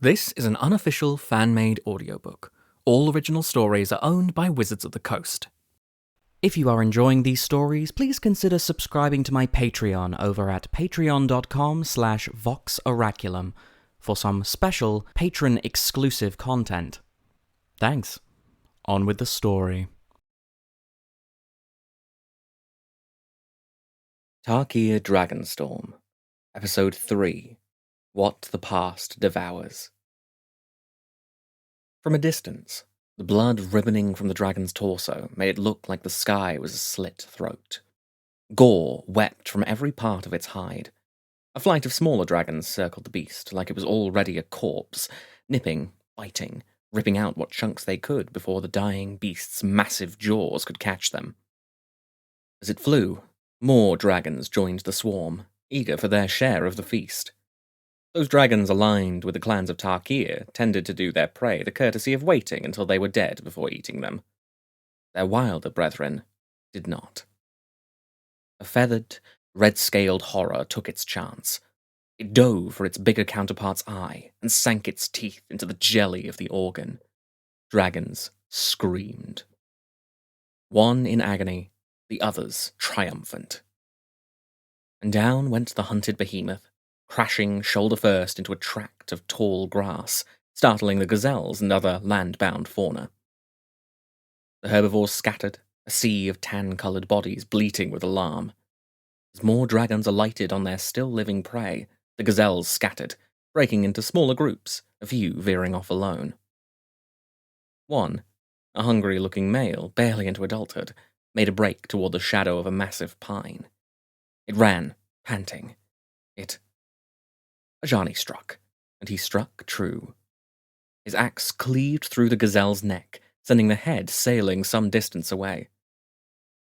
This is an unofficial fan-made audiobook. All original stories are owned by Wizards of the Coast. If you are enjoying these stories, please consider subscribing to my Patreon over at patreon.com/voxoraculum for some special patron-exclusive content. Thanks. On with the story. Tarkir Dragonstorm, Episode 3, What the Past Devours. From a distance, the blood ribboning from the dragon's torso made it look like the sky was a slit throat. Gore wept from every part of its hide. A flight of smaller dragons circled the beast like it was already a corpse, nipping, biting, ripping out what chunks they could before the dying beast's massive jaws could catch them. As it flew, more dragons joined the swarm, eager for their share of the feast. Those dragons aligned with the clans of Tarkir tended to do their prey the courtesy of waiting until they were dead before eating them. Their wilder brethren did not. A feathered, red-scaled horror took its chance. It dove for its bigger counterpart's eye and sank its teeth into the jelly of the organ. Dragons screamed. One in agony, the others triumphant. And down went the hunted behemoth, crashing shoulder first into a tract of tall grass, startling the gazelles and other land-bound fauna. The herbivores scattered, a sea of tan-coloured bodies bleating with alarm. As more dragons alighted on their still-living prey, the gazelles scattered, breaking into smaller groups, a few veering off alone. One, a hungry-looking male, barely into adulthood, made a break toward the shadow of a massive pine. It ran, panting. Ajani struck, and he struck true. His axe cleaved through the gazelle's neck, sending the head sailing some distance away.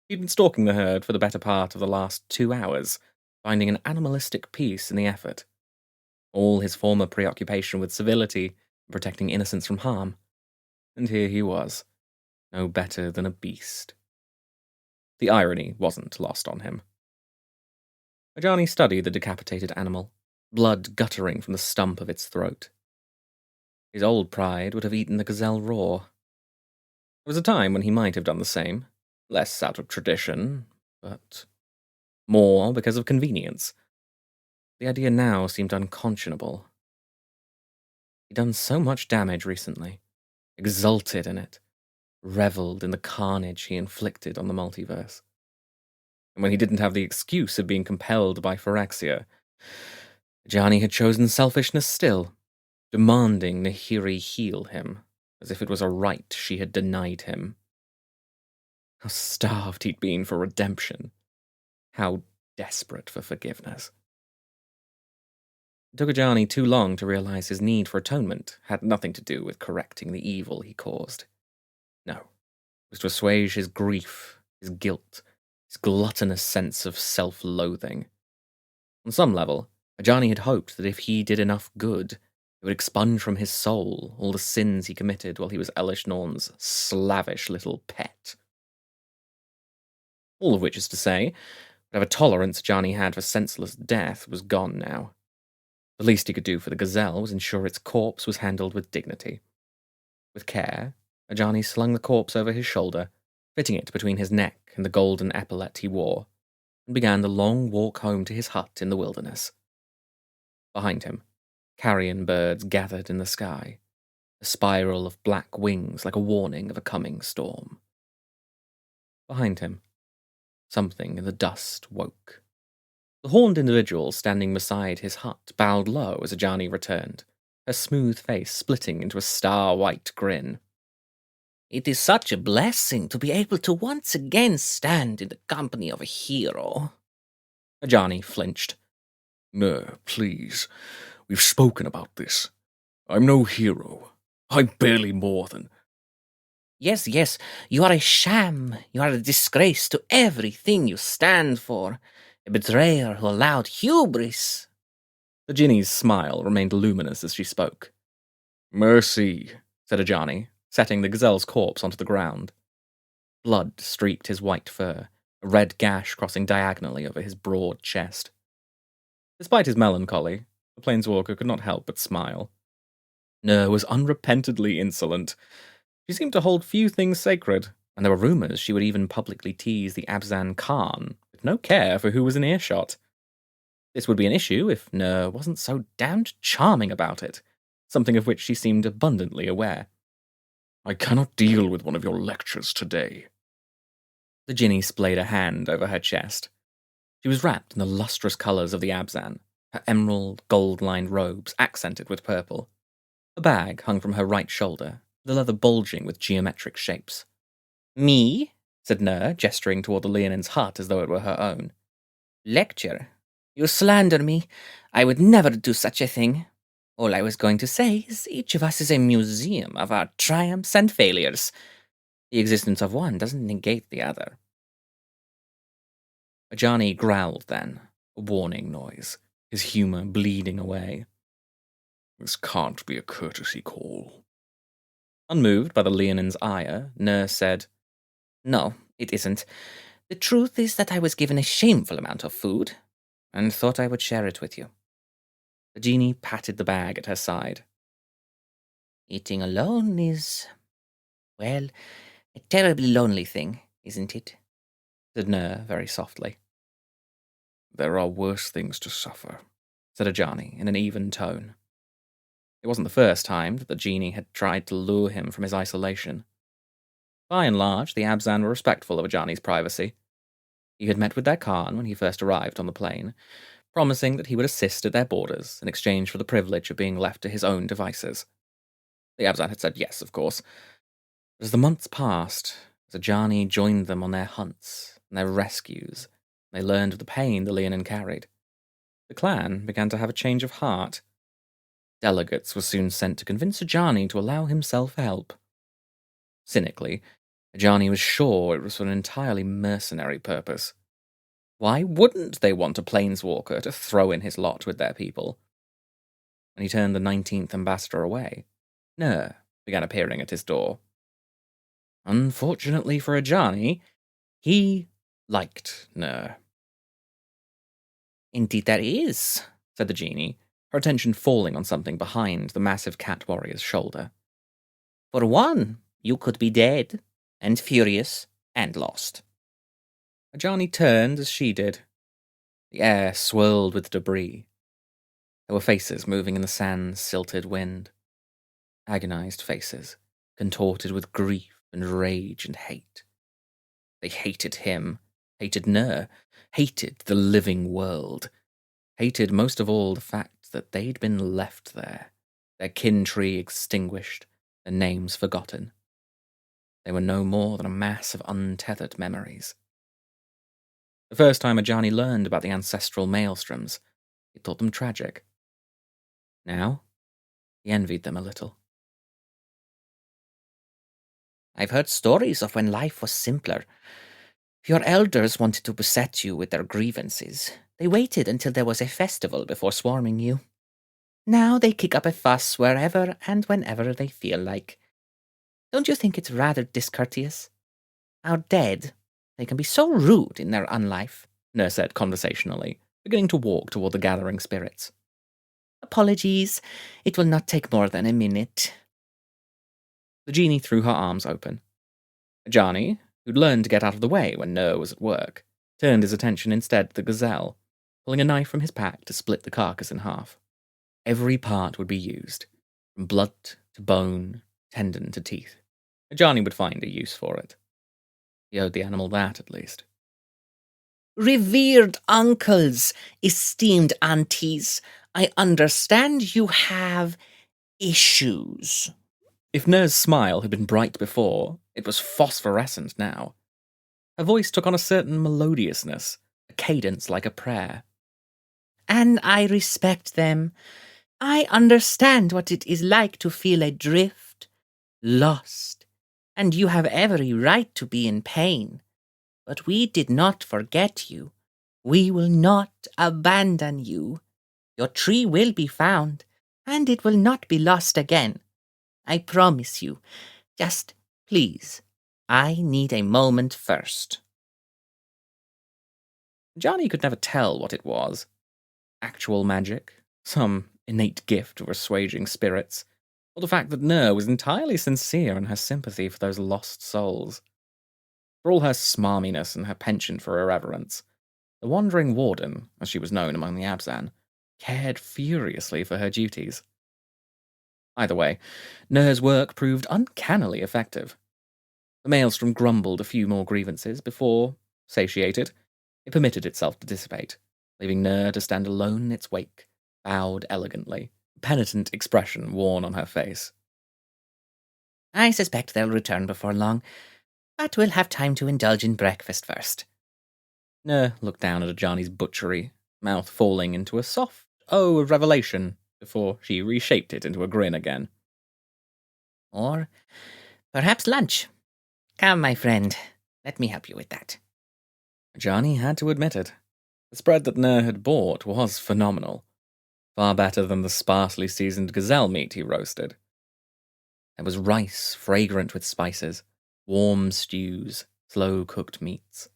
He'd been stalking the herd for the better part of the last 2 hours, finding an animalistic peace in the effort. All his former preoccupation with civility and protecting innocents from harm. And here he was, no better than a beast. The irony wasn't lost on him. Ajani studied the decapitated animal, blood guttering from the stump of its throat. His old pride would have eaten the gazelle raw. There was a time when he might have done the same, less out of tradition, but more because of convenience. The idea now seemed unconscionable. He'd done so much damage recently, exulted in it, revelled in the carnage he inflicted on the multiverse. And when he didn't have the excuse of being compelled by Phyrexia, Ajani had chosen selfishness still, demanding Nahiri heal him, as if it was a right she had denied him. How starved he'd been for redemption. How desperate for forgiveness. It took Ajani too long to realize his need for atonement had nothing to do with correcting the evil he caused. No, it was to assuage his grief, his guilt, his gluttonous sense of self-loathing. On some level, Ajani had hoped that if he did enough good, it would expunge from his soul all the sins he committed while he was Elish Norn's slavish little pet. All of which is to say, whatever tolerance Ajani had for senseless death was gone now. The least he could do for the gazelle was ensure its corpse was handled with dignity. With care, Ajani slung the corpse over his shoulder, fitting it between his neck and the golden epaulette he wore, and began the long walk home to his hut in the wilderness. Behind him, carrion birds gathered in the sky, a spiral of black wings like a warning of a coming storm. Behind him, something in the dust woke. The horned individual standing beside his hut bowed low as Ajani returned, her smooth face splitting into a star-white grin. It is such a blessing to be able to once again stand in the company of a hero. Ajani flinched. No, please. We've spoken about this. I'm no hero. I'm barely more than... Yes, you are a sham. You are a disgrace to everything you stand for. A betrayer who allowed hubris. The Jinni's smile remained luminous as she spoke. Mercy, said Ajani, setting the gazelle's corpse onto the ground. Blood streaked his white fur, a red gash crossing diagonally over his broad chest. Despite his melancholy, the planeswalker could not help but smile. Ner was unrepentantly insolent. She seemed to hold few things sacred, and there were rumors she would even publicly tease the Abzan Khan, with no care for who was in earshot. This would be an issue if Ner wasn't so damned charming about it, something of which she seemed abundantly aware. I cannot deal with one of your lectures today. The Jinni splayed a hand over her chest. She was wrapped in the lustrous colours of the Abzan, her emerald, gold-lined robes accented with purple. A bag hung from her right shoulder, the leather bulging with geometric shapes. Me? Said Ner, gesturing toward the Leonin's hut as though it were her own. Lecture? You slander me. I would never do such a thing. All I was going to say is each of us is a museum of our triumphs and failures. The existence of one doesn't negate the other. Ajani growled then, a warning noise, his humour bleeding away. This can't be a courtesy call. Unmoved by the Leonin's ire, Ner said, No, it isn't. The truth is that I was given a shameful amount of food, and thought I would share it with you. The genie patted the bag at her side. Eating alone is, well, a terribly lonely thing, isn't it? Said Ner very softly. There are worse things to suffer, said Ajani in an even tone. It wasn't the first time that the genie had tried to lure him from his isolation. By and large, the Abzan were respectful of Ajani's privacy. He had met with their Khan when he first arrived on the plane, promising that he would assist at their borders in exchange for the privilege of being left to his own devices. The Abzan had said yes, of course. But as the months passed, as Ajani joined them on their hunts and their rescues, and they learned of the pain the Leonin carried, the clan began to have a change of heart. Delegates were soon sent to convince Ajani to allow himself help. Cynically, Ajani was sure it was for an entirely mercenary purpose. Why wouldn't they want a planeswalker to throw in his lot with their people? When he turned the 19th ambassador away, Ner began appearing at his door. Unfortunately for Ajani, he liked Ner. Indeed there is, said the genie, her attention falling on something behind the massive cat warrior's shoulder. For one, you could be dead, and furious, and lost. Ajani turned as she did. The air swirled with debris. There were faces moving in the sand's silted wind. Agonized faces, contorted with grief and rage and hate. They hated him, hated Ner, hated the living world, hated most of all the fact that they'd been left there, their kin tree extinguished, their names forgotten. They were no more than a mass of untethered memories. The first time Ajani learned about the ancestral maelstroms, he thought them tragic. Now, he envied them a little. I've heard stories of when life was simpler. If your elders wanted to beset you with their grievances, they waited until there was a festival before swarming you. Now they kick up a fuss wherever and whenever they feel like. Don't you think it's rather discourteous? Our dead, they can be so rude in their unlife, Ner said conversationally, beginning to walk toward the gathering spirits. Apologies, it will not take more than a minute. The genie threw her arms open. Ajani, who'd learned to get out of the way when Ner was at work, turned his attention instead to the gazelle, pulling a knife from his pack to split the carcass in half. Every part would be used, from blood to bone, tendon to teeth. Ajani would find a use for it. He owed the animal that, at least. Revered uncles, esteemed aunties, I understand you have issues. If Ner's smile had been bright before, it was phosphorescent now. Her voice took on a certain melodiousness, a cadence like a prayer. And I respect them. I understand what it is like to feel adrift, lost, and you have every right to be in pain. But we did not forget you. We will not abandon you. Your tree will be found, and it will not be lost again. I promise you. Just, please, I need a moment first. Johnny could never tell what it was. Actual magic, some innate gift of assuaging spirits, or the fact that Ner was entirely sincere in her sympathy for those lost souls. For all her smarminess and her penchant for irreverence, the Wandering Warden, as she was known among the Abzan, cared furiously for her duties. Either way, Ner's work proved uncannily effective. The maelstrom grumbled a few more grievances before, satiated, it permitted itself to dissipate, leaving Ner to stand alone in its wake, bowed elegantly, a penitent expression worn on her face. I suspect they'll return before long, but we'll have time to indulge in breakfast first. Ner looked down at Ajani's butchery, mouth falling into a soft O of revelation before she reshaped it into a grin again. Or perhaps lunch. Come, my friend, let me help you with that. Ajani had to admit it. The spread that Ner had bought was phenomenal. Far better than the sparsely seasoned gazelle meat he roasted. There was rice fragrant with spices, warm stews, slow-cooked meats,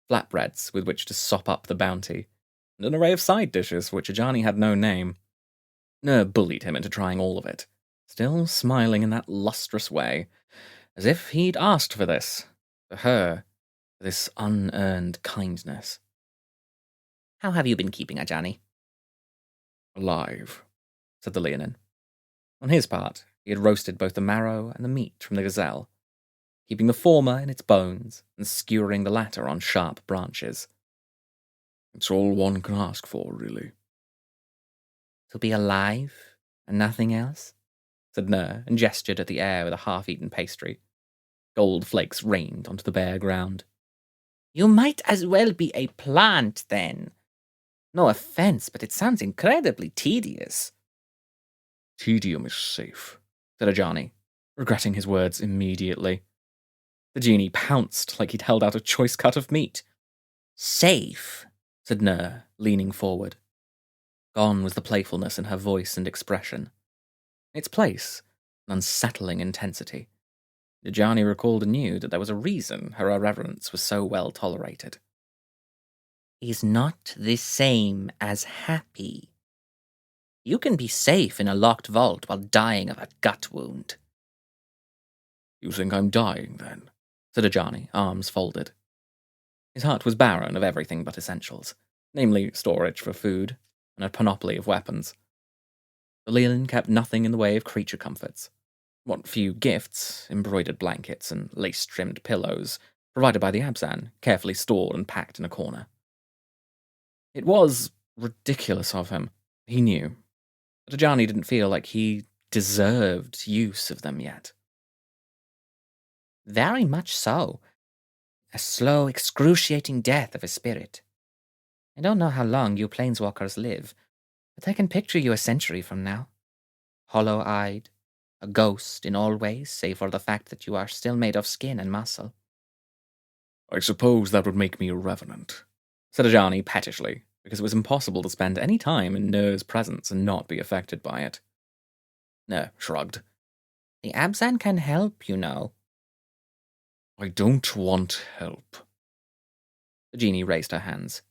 flatbreads with which to sop up the bounty, and an array of side dishes for which Ajani had no name. Ner bullied him into trying all of it, still smiling in that lustrous way, as if he'd asked for this, for her, for this unearned kindness. How have you been keeping, Ajani? Alive, said the Leonin. On his part, he had roasted both the marrow and the meat from the gazelle, keeping the former in its bones and skewering the latter on sharp branches. It's all one can ask for, really. To be alive, and nothing else? Said Ner, and gestured at the air with a half-eaten pastry. Gold flakes rained onto the bare ground. You might as well be a plant, then. No offense, but it sounds incredibly tedious. Tedium is safe, said Ajani, regretting his words immediately. The genie pounced like he'd held out a choice cut of meat. Safe, said Ner, leaning forward. Gone was the playfulness in her voice and expression. In its place, an unsettling intensity. Ajani recalled anew that there was a reason her irreverence was so well tolerated. Is not the same as happy. You can be safe in a locked vault while dying of a gut wound. You think I'm dying, then? Said Ajani, arms folded. His heart was barren of everything but essentials, namely storage for food and a panoply of weapons. The Leonin kept nothing in the way of creature comforts. What few gifts, embroidered blankets and lace-trimmed pillows, provided by the Abzan, carefully stored and packed in a corner. It was ridiculous of him, he knew, but Ajani didn't feel like he deserved use of them yet. Very much so. A slow, excruciating death of a spirit. I don't know how long you planeswalkers live, but I can picture you a century from now. Hollow-eyed, a ghost in all ways, save for the fact that you are still made of skin and muscle. I suppose that would make me a revenant, said Ajani pettishly, because it was impossible to spend any time in Ner's presence and not be affected by it. Ner shrugged. The Abzan can help, you know. I don't want help. The genie raised her hands.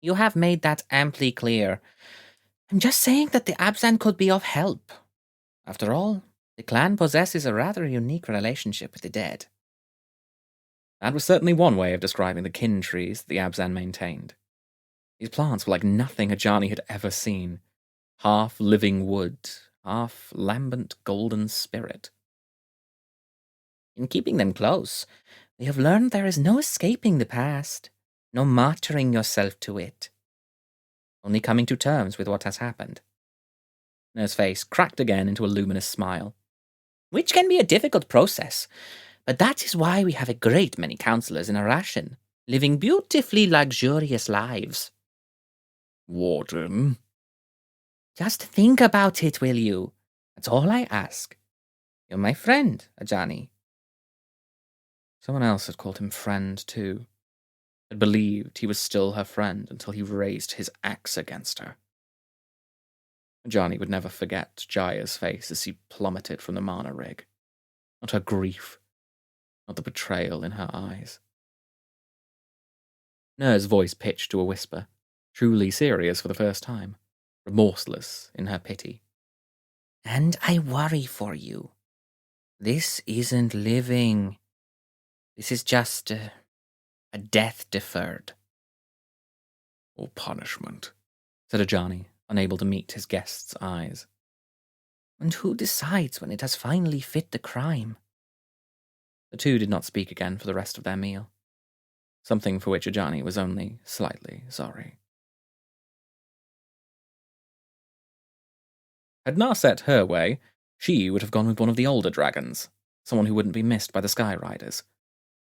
You have made that amply clear. I'm just saying that the Abzan could be of help. After all, the clan possesses a rather unique relationship with the dead. That was certainly one way of describing the kin trees that the Abzan maintained. These plants were like nothing Ajani had ever seen. Half living wood, half lambent golden spirit. In keeping them close, we have learned there is no escaping the past, no martyring yourself to it. Only coming to terms with what has happened. Ner's face cracked again into a luminous smile. Which can be a difficult process, but that is why we have a great many counselors in Arashin, living beautifully luxurious lives. Warden? Just think about it, will you? That's all I ask. You're my friend, Ajani. Someone else had called him friend, too. Had believed he was still her friend until he raised his axe against her. Ajani would never forget Jaya's face as she plummeted from the mana rig. Not her grief, not the betrayal in her eyes. Ner's voice pitched to a whisper, truly serious for the first time, remorseless in her pity. And I worry for you. This isn't living. This is just a death deferred. Or punishment, said Ajani, unable to meet his guest's eyes. And who decides when it has finally fit the crime? The two did not speak again for the rest of their meal, something for which Ajani was only slightly sorry. Had Narset her way, she would have gone with one of the older dragons, someone who wouldn't be missed by the Sky Riders.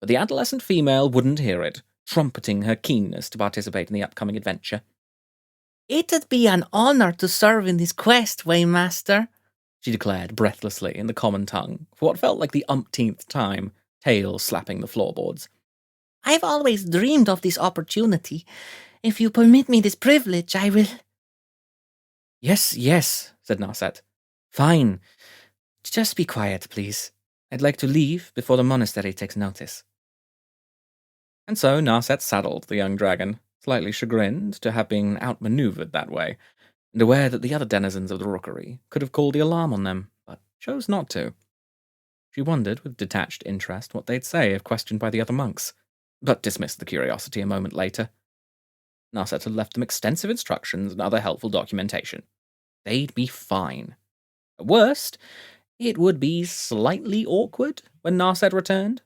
But the adolescent female wouldn't hear it, trumpeting her keenness to participate in the upcoming adventure. It'd be an honor to serve in this quest, Waymaster, she declared breathlessly in the common tongue, for what felt like the umpteenth time, tail slapping the floorboards. I've always dreamed of this opportunity. If you permit me this privilege, I will... Yes, said Narset. Fine. Just be quiet, please. I'd like to leave before the monastery takes notice. And so Narset saddled the young dragon, slightly chagrined to have been outmaneuvered that way, and aware that the other denizens of the rookery could have called the alarm on them, but chose not to. She wondered with detached interest what they'd say if questioned by the other monks, but dismissed the curiosity a moment later. Narset had left them extensive instructions and other helpful documentation. They'd be fine. At worst, it would be slightly awkward when Narset returned.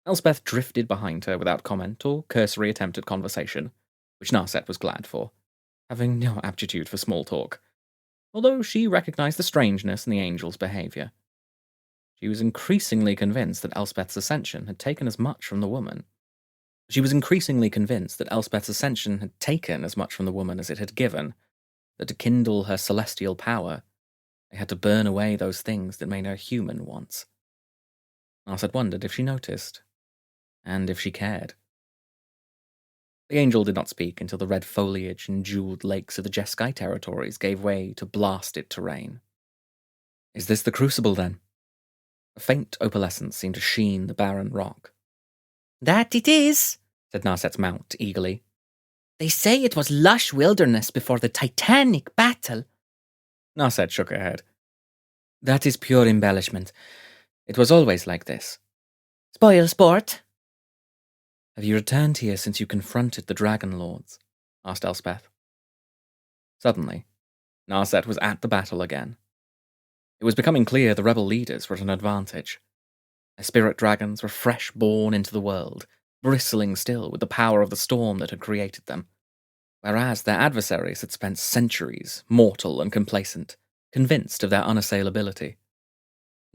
Elspeth drifted behind her without comment or cursory attempt at conversation, which Narset was glad for, having no aptitude for small talk, although she recognized the strangeness in the angel's behavior. She was increasingly convinced that Elspeth's ascension had taken as much from the woman. as it had given, that to kindle her celestial power, they had to burn away those things that made her human once. Narset wondered if she noticed, and if she cared. The angel did not speak until the red foliage and jeweled lakes of the Jeskai territories gave way to blasted terrain. Is this the crucible, then? A faint opalescence seemed to sheen the barren rock. That it is, said Narset's mount eagerly. They say it was lush wilderness before the titanic battle. Narset shook her head. That is pure embellishment. It was always like this. Spoil sport. Have you returned here since you confronted the Dragon Lords? Asked Elspeth. Suddenly, Narset was at the battle again. It was becoming clear the rebel leaders were at an advantage. Their spirit dragons were fresh born into the world, bristling still with the power of the storm that had created them, whereas their adversaries had spent centuries, mortal and complacent, convinced of their unassailability.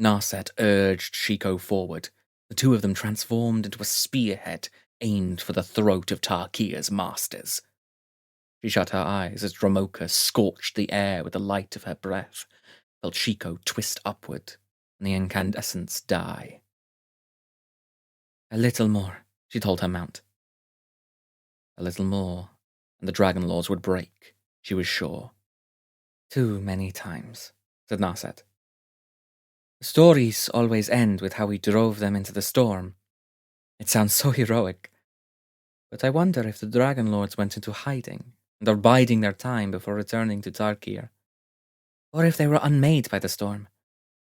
Narset urged Shiko forward, the two of them transformed into a spearhead aimed for the throat of Tarkir's masters. She shut her eyes as Dromoka scorched the air with the light of her breath, felt Shiko twist upward, and the incandescence die. A little more, she told her mount. A little more, and the Dragon Lords would break, she was sure. Too many times, said Narset. The stories always end with how we drove them into the storm. It sounds so heroic. But I wonder if the Dragon Lords went into hiding and are biding their time before returning to Tarkir. Or if they were unmade by the storm,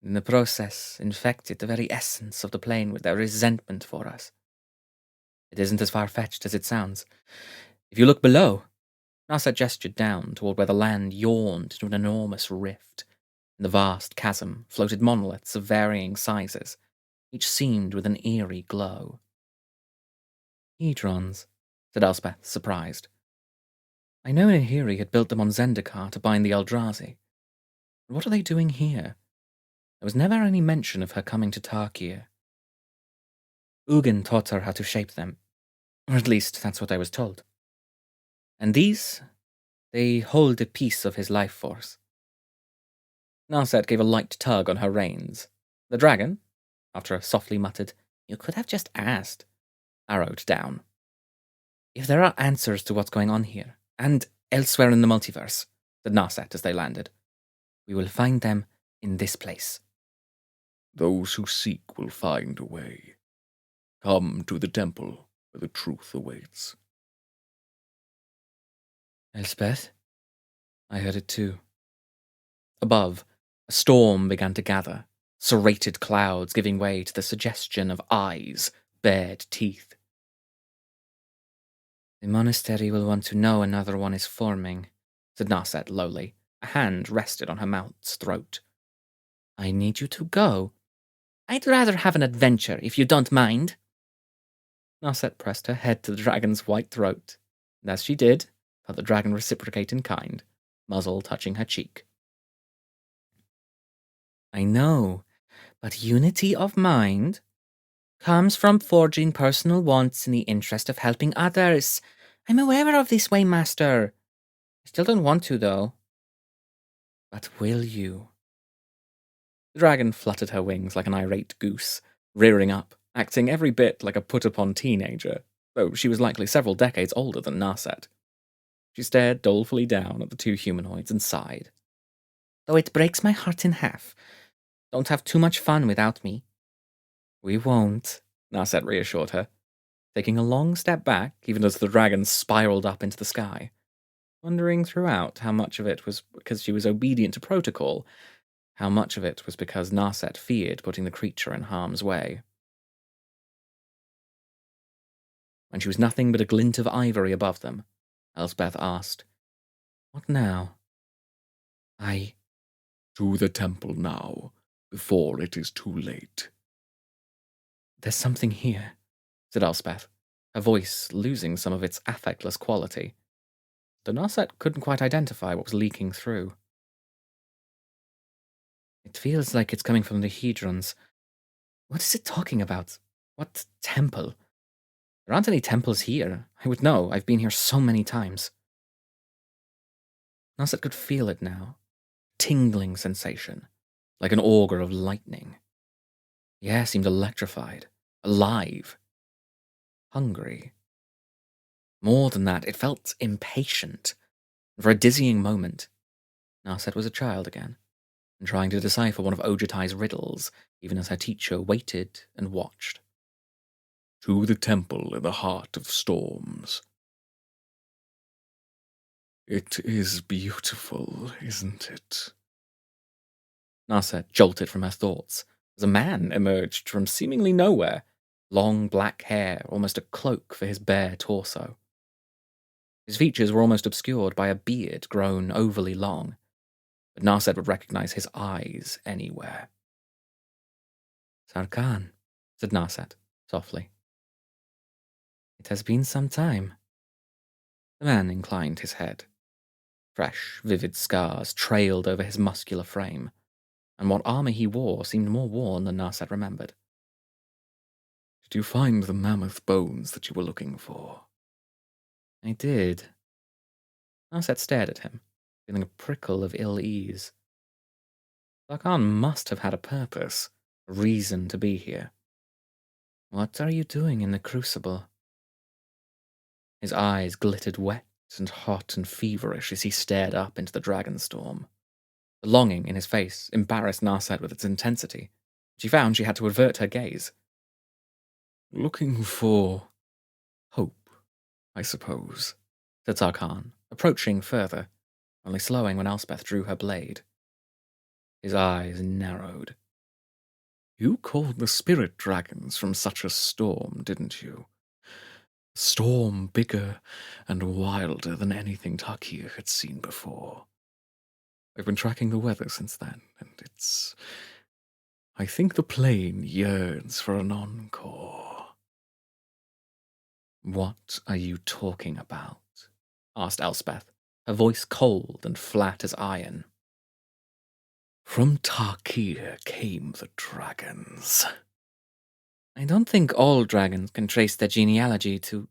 and in the process infected the very essence of the plane with their resentment for us. It isn't as far-fetched as it sounds. If you look below, Narset gestured down toward where the land yawned into an enormous rift. In the vast chasm floated monoliths of varying sizes, each seamed with an eerie glow. Hedrons, said Elspeth, surprised. I know Nahiri had built them on Zendikar to bind the Eldrazi. But what are they doing here? There was never any mention of her coming to Tarkir. Ugin taught her how to shape them, or at least that's what I was told. And these, they hold a piece of his life force. Narset gave a light tug on her reins. The dragon, after a softly muttered, "You could have just asked," arrowed down. If there are answers to what's going on here, and elsewhere in the multiverse, said Narset as they landed, we will find them in this place. Those who seek will find a way. Come to the temple where the truth awaits. Elspeth? I heard it too. Above, A storm began to gather, serrated clouds giving way to the suggestion of eyes, bared teeth. The monastery will want to know another one is forming, said Narset lowly. A hand rested on her mount's throat. I need you to go. I'd rather have an adventure, if you don't mind. Narset pressed her head to the dragon's white throat, and as she did, felt the dragon reciprocate in kind, muzzle touching her cheek. I know, but unity of mind comes from forging personal wants in the interest of helping others. I'm aware of this way, Master. I still don't want to, though. But will you? The dragon fluttered her wings like an irate goose, rearing up, acting every bit like a put-upon teenager, though she was likely several decades older than Narset. She stared dolefully down at the two humanoids and sighed. Though it breaks my heart in half. Don't have too much fun without me. We won't, Narset reassured her, taking a long step back even as the dragon spiraled up into the sky, wondering throughout how much of it was because she was obedient to protocol, how much of it was because Narset feared putting the creature in harm's way. When she was nothing but a glint of ivory above them, Elspeth asked, "What now?" To the temple now, before it is too late." "There's something here," said Elspeth, her voice losing some of its affectless quality. Though Narset couldn't quite identify what was leaking through. It feels like it's coming from the Hedrons. What is it talking about? What temple? There aren't any temples here. I would know. I've been here so many times. Narset could feel it now. Tingling sensation, like an auger of lightning. The air seemed electrified, alive, hungry. More than that, it felt impatient. And for a dizzying moment, Narset was a child again, and trying to decipher one of Ojatai's riddles, even as her teacher waited and watched. To the temple in the heart of storms. It is beautiful, isn't it? Narset jolted from her thoughts as a man emerged from seemingly nowhere, long black hair, almost a cloak for his bare torso. His features were almost obscured by a beard grown overly long, but Narset would recognize his eyes anywhere. "Sarkhan," said Narset, softly. "It has been some time." The man inclined his head. Fresh, vivid scars trailed over his muscular frame, and what armor he wore seemed more worn than Narset remembered. "Did you find the mammoth bones that you were looking for?" "I did." Narset stared at him, feeling a prickle of ill-ease. Sarkhan must have had a purpose, a reason to be here. "What are you doing in the crucible?" His eyes glittered wet and hot and feverish as he stared up into the Dragonstorm. The longing in his face embarrassed Narset with its intensity. She found she had to avert her gaze. "Looking for hope, I suppose," said Sarkhan, approaching further, only slowing when Elspeth drew her blade. His eyes narrowed. "You called the spirit dragons from such a storm, didn't you? A storm bigger and wilder than anything Tarkir had seen before. I've been tracking the weather since then, and I think the plane yearns for an encore." "What are you talking about?" asked Elspeth, her voice cold and flat as iron. "From Tarkir came the dragons." "I don't think all dragons can trace their genealogy to—"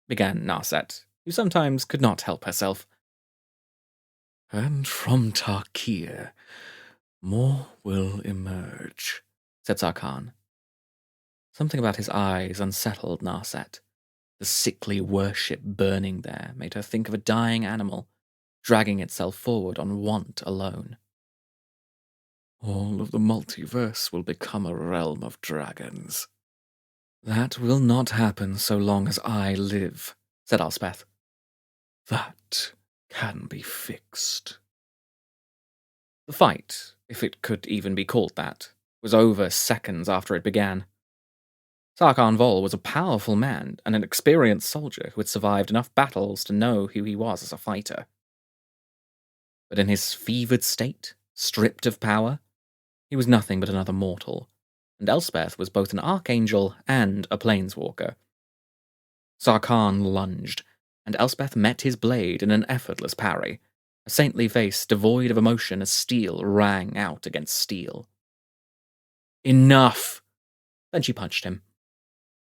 began Narset, who sometimes could not help herself. "And from Tarkir, more will emerge," said Sarkhan. Something about his eyes unsettled Narset. The sickly worship burning there made her think of a dying animal, dragging itself forward on want alone. "All of the multiverse will become a realm of dragons." "That will not happen so long as I live," said Elspeth. "That can be fixed." The fight, if it could even be called that, was over seconds after it began. Sarkhan Vol was a powerful man and an experienced soldier who had survived enough battles to know who he was as a fighter. But in his fevered state, stripped of power, he was nothing but another mortal, and Elspeth was both an archangel and a planeswalker. Sarkhan lunged, and Elspeth met his blade in an effortless parry, a saintly face devoid of emotion as steel rang out against steel. Enough! Then she punched him.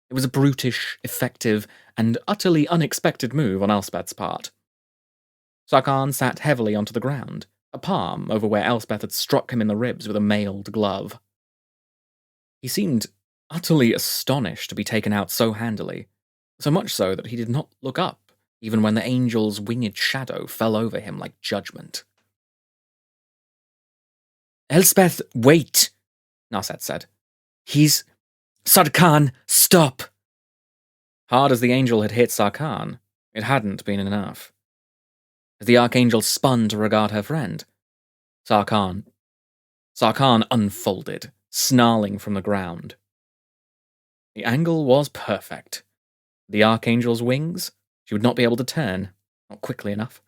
It was a brutish, effective, and utterly unexpected move on Elspeth's part. Sarkhan sat heavily onto the ground, a palm over where Elspeth had struck him in the ribs with a mailed glove. He seemed utterly astonished to be taken out so handily, so much so that he did not look up, even when the angel's winged shadow fell over him like judgment. "Elspeth, wait," Narset said. "He's... Sarkhan, stop!" Hard as the angel had hit Sarkhan, it hadn't been enough. As the archangel spun to regard her friend, Sarkhan unfolded, snarling from the ground. The angle was perfect. The archangel's wings, she would not be able to turn, not quickly enough,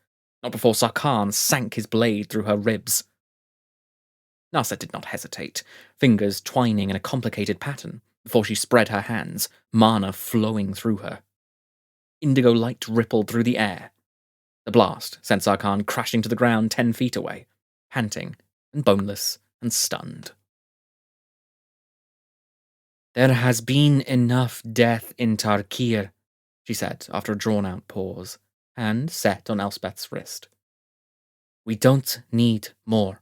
not before Sarkhan sank his blade through her ribs. Narset did not hesitate, fingers twining in a complicated pattern, before she spread her hands, mana flowing through her. Indigo light rippled through the air. The blast sent Sarkhan crashing to the ground 10 feet away, panting and boneless and stunned. "There has been enough death in Tarkir," she said after a drawn-out pause, hand set on Elspeth's wrist. "We don't need more."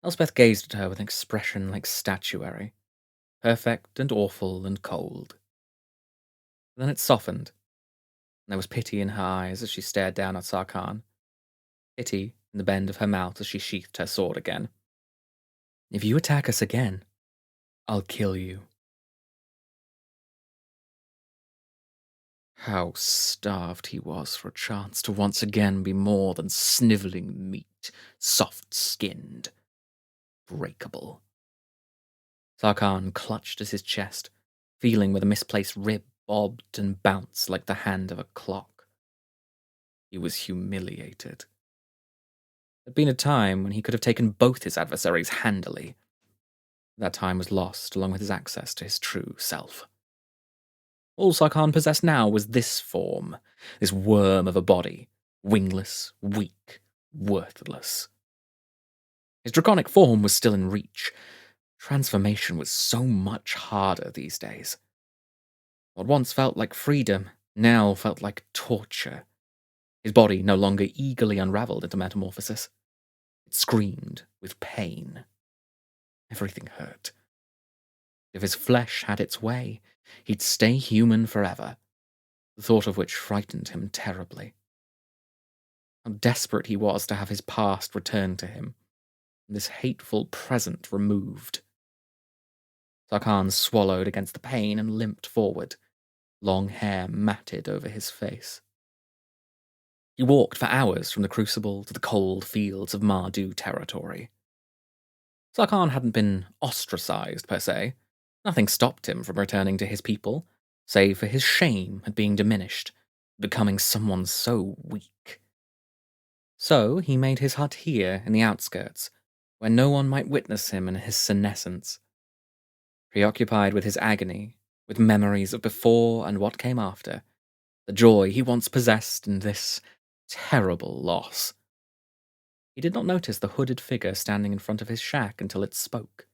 Elspeth gazed at her with an expression like statuary, perfect and awful and cold. Then it softened, and there was pity in her eyes as she stared down at Sarkhan, pity in the bend of her mouth as she sheathed her sword again. "If you attack us again, I'll kill you." How starved he was for a chance to once again be more than snivelling meat, soft-skinned, breakable. Sarkhan clutched at his chest, feeling where the misplaced rib bobbed and bounced like the hand of a clock. He was humiliated. There'd been a time when he could have taken both his adversaries handily. That time was lost along with his access to his true self. All Sarkhan possessed now was this form, this worm of a body, wingless, weak, worthless. His draconic form was still in reach. Transformation was so much harder these days. What once felt like freedom now felt like torture. His body no longer eagerly unraveled into metamorphosis. It screamed with pain. Everything hurt. If his flesh had its way, he'd stay human forever, the thought of which frightened him terribly. How desperate he was to have his past returned to him, and this hateful present removed. Sarkhan swallowed against the pain and limped forward, long hair matted over his face. He walked for hours from the Crucible to the cold fields of Mardu territory. Sarkhan hadn't been ostracized, per se. Nothing stopped him from returning to his people, save for his shame at being diminished, becoming someone so weak. So he made his hut here in the outskirts, where no one might witness him in his senescence. Preoccupied with his agony, with memories of before and what came after, the joy he once possessed in this terrible loss. He did not notice the hooded figure standing in front of his shack until it spoke.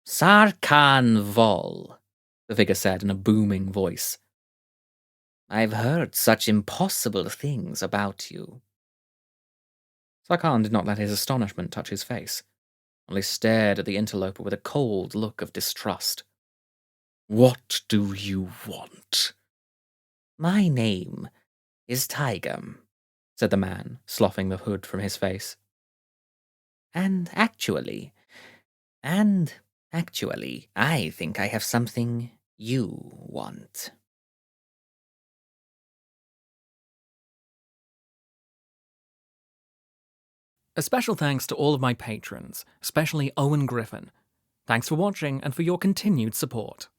"Sarkhan Vol," the figure said in a booming voice. "I've heard such impossible things about you." Sarkhan did not let his astonishment touch his face, only stared at the interloper with a cold look of distrust. "What do you want?" "My name is Tigam," said the man, sloughing the hood from his face. And actually, I think I have something you want." A special thanks to all of my patrons, especially Owen Griffin. Thanks for watching and for your continued support.